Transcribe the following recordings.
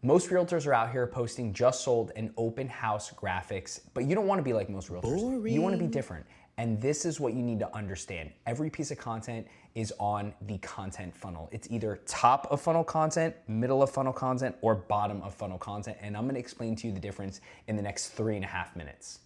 Most realtors are out here posting just sold and open house graphics, but you don't want to be like most realtors. Boring. You want to be different. And this is what you need to understand. Every piece of content is on the content funnel. It's either top of funnel content, middle of funnel content, or bottom of funnel content. And I'm gonna explain to you the difference in the next 3.5 minutes.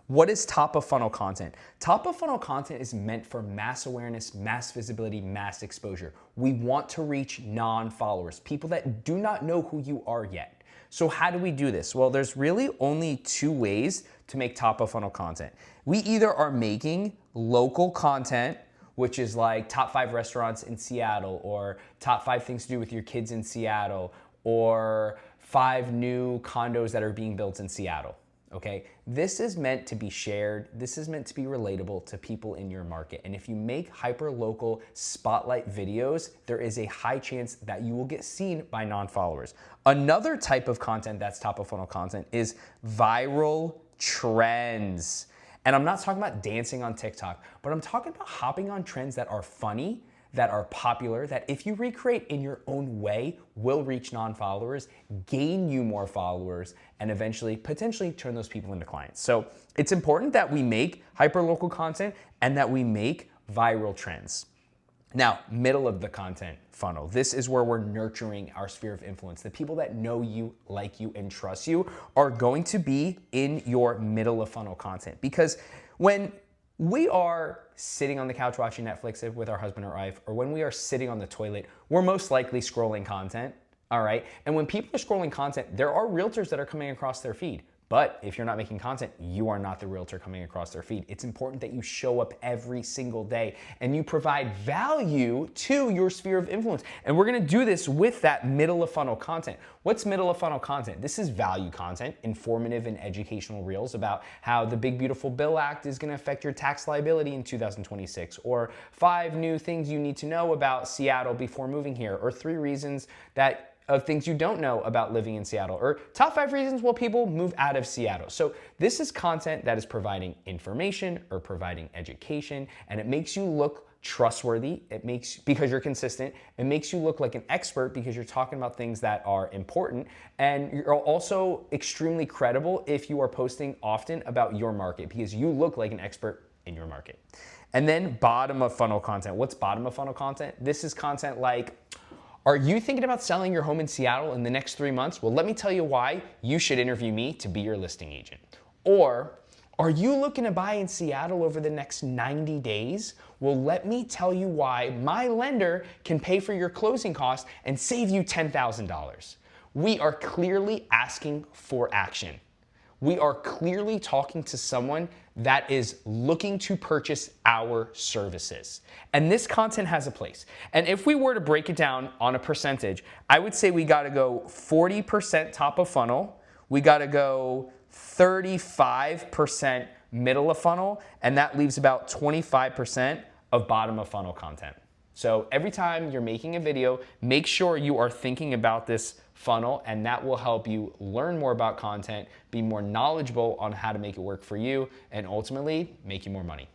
What is top of funnel content? Top of funnel content is meant for mass awareness, mass visibility, mass exposure. We want to reach non-followers, people that do not know who you are yet. So how do we do this? Well, there's really only 2 ways to make top of funnel content. We either are making local content, which is like top 5 restaurants in Seattle, or top 5 things to do with your kids in Seattle, or 5 new condos that are being built in Seattle. Okay, this is meant to be shared. This is meant to be relatable to people in your market. And if you make hyper-local spotlight videos, there is a high chance that you will get seen by non-followers. Another type of content that's top of funnel content is viral trends. And I'm not talking about dancing on TikTok, but I'm talking about hopping on trends that are funny, that are popular, that if you recreate in your own way, will reach non-followers, gain you more followers, and eventually, potentially turn those people into clients. So it's important that we make hyper-local content and that we make viral trends. Now, middle of the content funnel. This is where we're nurturing our sphere of influence. The people that know you, like you, and trust you are going to be in your middle of funnel content. Because when we are sitting on the couch watching Netflix with our husband or wife, or when we are sitting on the toilet, we're most likely scrolling content, all right? And when people are scrolling content, there are realtors that are coming across their feed. But if you're not making content, you are not the realtor coming across their feed. It's important that you show up every single day and you provide value to your sphere of influence. And we're gonna do this with that middle of funnel content. What's middle of funnel content? This is value content, informative and educational reels about how the Big Beautiful Bill Act is gonna affect your tax liability in 2026, or 5 new things you need to know about Seattle before moving here, or 3 reasons of things you don't know about living in Seattle, or top 5 reasons why people move out of Seattle. So this is content that is providing information or providing education, and it makes you look trustworthy. Because you're consistent, it makes you look like an expert because you're talking about things that are important, and you're also extremely credible if you are posting often about your market because you look like an expert in your market. And then bottom of funnel content. What's bottom of funnel content? This is content like, are you thinking about selling your home in Seattle in the next 3 months? Well, let me tell you why you should interview me to be your listing agent. Or, are you looking to buy in Seattle over the next 90 days? Well, let me tell you why my lender can pay for your closing costs and save you $10,000. We are clearly asking for action. We are clearly talking to someone that is looking to purchase our services. And this content has a place. And if we were to break it down on a percentage, I would say we gotta go 40% top of funnel, we gotta go 35% middle of funnel, and that leaves about 25% of bottom of funnel content. So every time you're making a video, make sure you are thinking about this funnel, and that will help you learn more about content, be more knowledgeable on how to make it work for you, and ultimately make you more money.